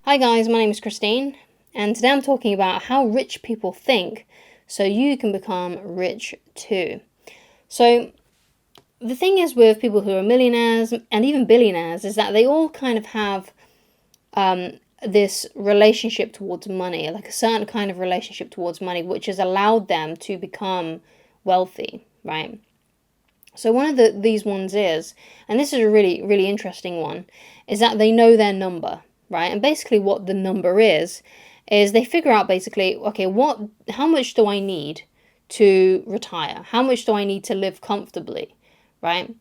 Hi guys, my name is Christine, and today I'm talking about how rich people think so you can become rich too. So, the thing is with people who are millionaires and even billionaires is that they all kind of have this relationship towards money, like a certain kind of relationship towards money, which has allowed them to become wealthy, right? So one of these ones is, and this is a really interesting one, is that they know their number, right? And basically what the number is they figure out basically, okay, how much do I need to retire? How much do I need to live comfortably, right?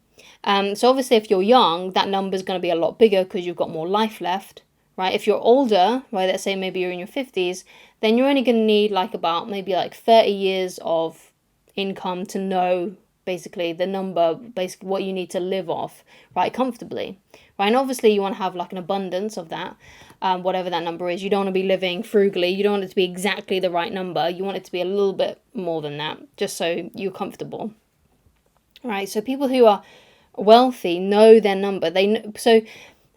So obviously if you're young, that number is going to be a lot bigger because you've got more life left, right? If you're older, right, let's say maybe you're in your 50s, then you're only going to need maybe 30 years of income to know basically the number, basically what you need to live off, right, comfortably, right? And obviously you want to have like an abundance of that, whatever that number is. You don't want to be living frugally. You don't want it to be exactly the right number. You want it to be a little bit more than that, just so you're comfortable, right? So people who are wealthy know their number. So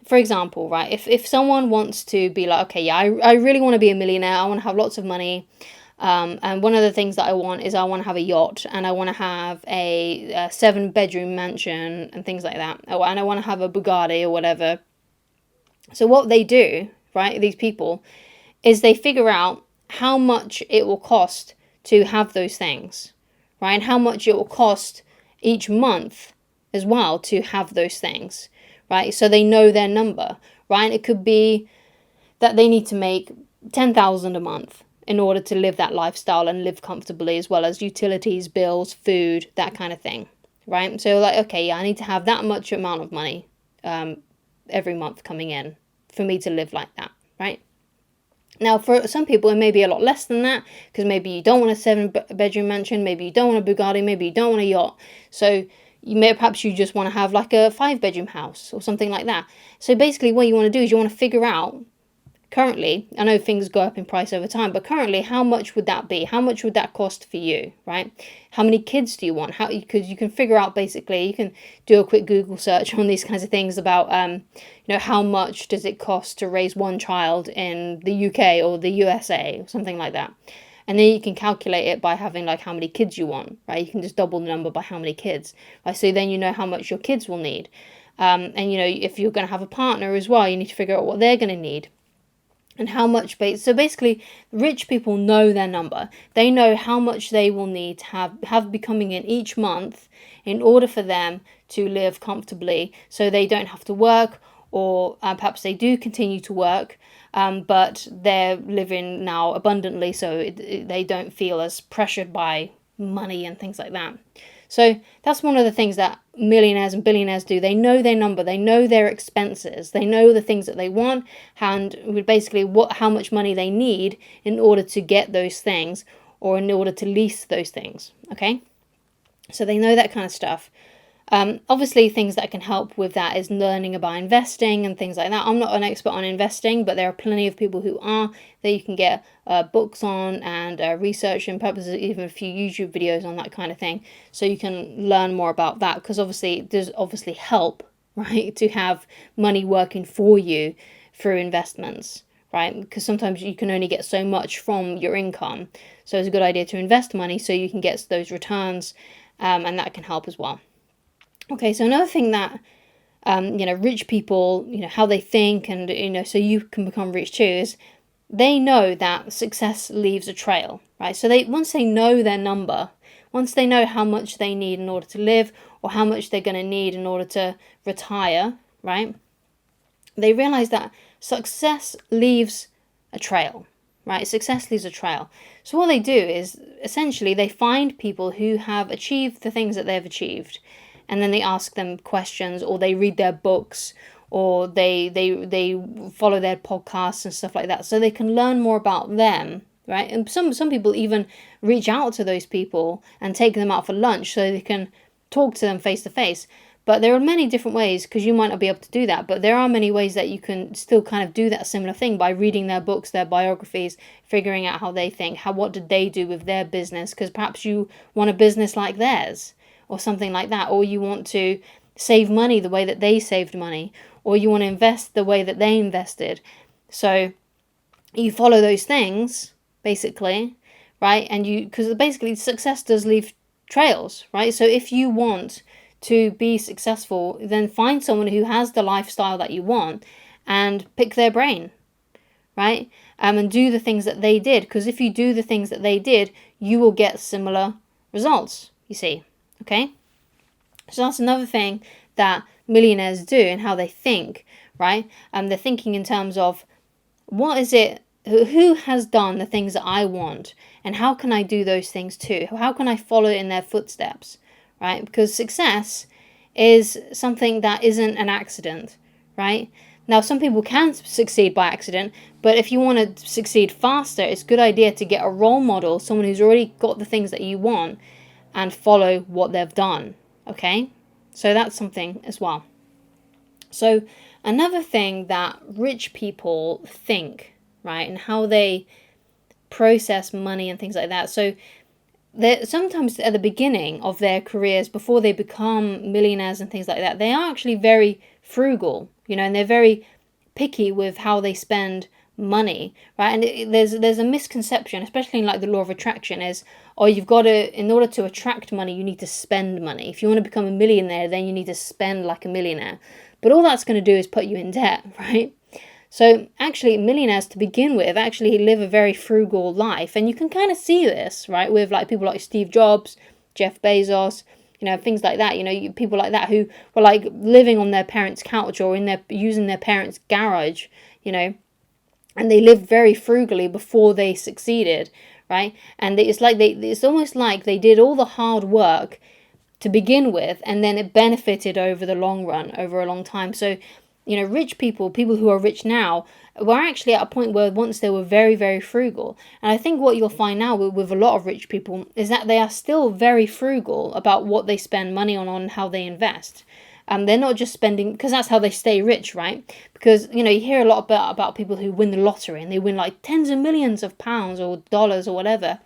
for example, right, if someone wants to be like, okay, yeah, I really want to be a millionaire. I want to have lots of money. And one of the things that I want is I want to have a yacht, and I want to have a 7-bedroom mansion and things like that. And I want to have a Bugatti or whatever. So what they do, right, these people, is they figure out how much it will cost to have those things, right? And how much it will cost each month as well to have those things, right? So they know their number, right? And it could be that they need to make 10,000 a month in order to live that lifestyle and live comfortably, as well as utilities, bills, food, that kind of thing, right? So like, okay, yeah, I need to have that much amount of money every month coming in for me to live like that, right? Now, for some people, it may be a lot less than that, because maybe you don't want a 7-bedroom mansion, maybe you don't want a Bugatti, maybe you don't want a yacht. So perhaps you just want to have like a 5-bedroom house or something like that. So basically what you want to do is you want to figure out, currently, I know things go up in price over time, but currently, how much would that be? How much would that cost for you, right? How many kids do you want? Because you can figure out, basically, you can do a quick Google search on these kinds of things about, how much does it cost to raise one child in the UK or the USA or something like that. And then you can calculate it by having like how many kids you want, right? You can just double the number by how many kids, right? So then you know how much your kids will need. And if you're going to have a partner as well, you need to figure out what they're going to need. And how much so basically rich people know their number. They know how much they will need to have be coming in each month in order for them to live comfortably, so they don't have to work, or perhaps they do continue to work, but they're living now abundantly, so they don't feel as pressured by money and things like that. So that's one of the things that millionaires and billionaires do. They know their number, they know their expenses, they know the things that they want, and basically how much money they need in order to get those things, or in order to lease those things, okay? So they know that kind of stuff. Obviously, things that can help with that is learning about investing and things like that. I'm not an expert on investing, but there are plenty of people who are, that you can get books on, and research and purposes, even a few YouTube videos on that kind of thing. So you can learn more about that, because obviously there's help, right, to have money working for you through investments, right? Because sometimes you can only get so much from your income. So it's a good idea to invest money so you can get those returns, and that can help as well. Okay, so another thing that, rich people, how they think, and, so you can become rich too, is they know that success leaves a trail, right? So once they know their number, once they know how much they need in order to live, or how much they're going to need in order to retire, right? They realize that success leaves a trail, right? Success leaves a trail. So what they do is, essentially, they find people who have achieved the things that they've achieved, and then they ask them questions, or they read their books, or they follow their podcasts and stuff like that, so they can learn more about them, right? And some people even reach out to those people and take them out for lunch so they can talk to them face to face. But there are many different ways, because you might not be able to do that, but there are many ways that you can still kind of do that similar thing by reading their books, their biographies, figuring out how they think, what did they do with their business, because perhaps you want a business like theirs, or something like that, or you want to save money the way that they saved money, or you want to invest the way that they invested. So you follow those things, basically, right? And because basically success does leave trails, right? So if you want to be successful, then find someone who has the lifestyle that you want and pick their brain, right? And do the things that they did, because if you do the things that they did, you will get similar results, you see, okay? So that's another thing that millionaires do and how they think, right? They're thinking in terms of, what is it, who has done the things that I want, and how can I do those things too? How can I follow in their footsteps, right? Because success is something that isn't an accident, right? Now, some people can succeed by accident, but if you want to succeed faster, it's a good idea to get a role model, someone who's already got the things that you want, and follow what they've done, okay? So that's something as well. So another thing that rich people think, right, and how they process money and things like that. So sometimes at the beginning of their careers, before they become millionaires and things like that, they are actually very frugal, and they're very picky with how they spend money, right? And there's a misconception, especially in like the law of attraction, is, oh, you've got to, in order to attract money, you need to spend money. If you want to become a millionaire, then you need to spend like a millionaire. But all that's going to do is put you in debt, right? So actually, millionaires to begin with actually live a very frugal life. And you can kind of see this, right, with like people like Steve Jobs, Jeff Bezos, things like that. People like that who were like living on their parents' couch or using their parents' garage, and they lived very frugally before they succeeded, right? And it's almost like they did all the hard work to begin with, and then it benefited over the long run, over a long time. So, rich people who are rich now, were actually at a point where once they were very, very frugal. And I think what you'll find now with a lot of rich people is that they are still very frugal about what they spend money on how they invest. They're not just spending, because that's how they stay rich, right? Because, you hear a lot about people who win the lottery and they win like tens of millions of pounds or dollars or whatever,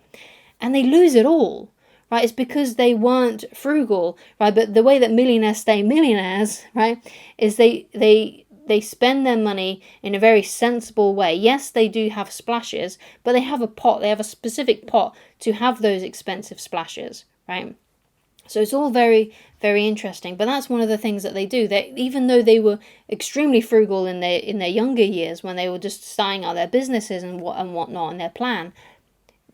and they lose it all. Right, it's because they weren't frugal, right? But the way that millionaires stay millionaires, right, is they spend their money in a very sensible way. Yes, they do have splashes, but they have a specific pot to have those expensive splashes, right? So it's all very, very interesting. But that's one of the things that they do. That even though they were extremely frugal in their younger years, when they were just starting out their businesses and whatnot and their plan,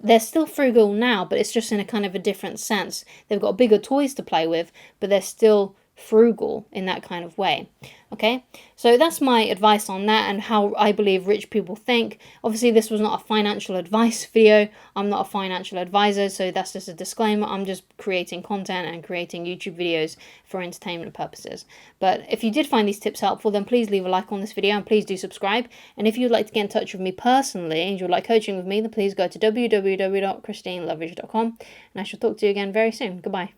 they're still frugal now, but it's just in a kind of a different sense. They've got bigger toys to play with, but they're still frugal in that kind of way. Okay, so that's my advice on that and how I believe rich people think. Obviously, this was not a financial advice video. I'm not a financial advisor, so that's just a disclaimer. I'm just creating content and creating YouTube videos for entertainment purposes. But if you did find these tips helpful, then please leave a like on this video and please do subscribe. And if you'd like to get in touch with me personally and you'd like coaching with me, then please go to www.christineloveridge.com, and I shall talk to you again very soon. Goodbye.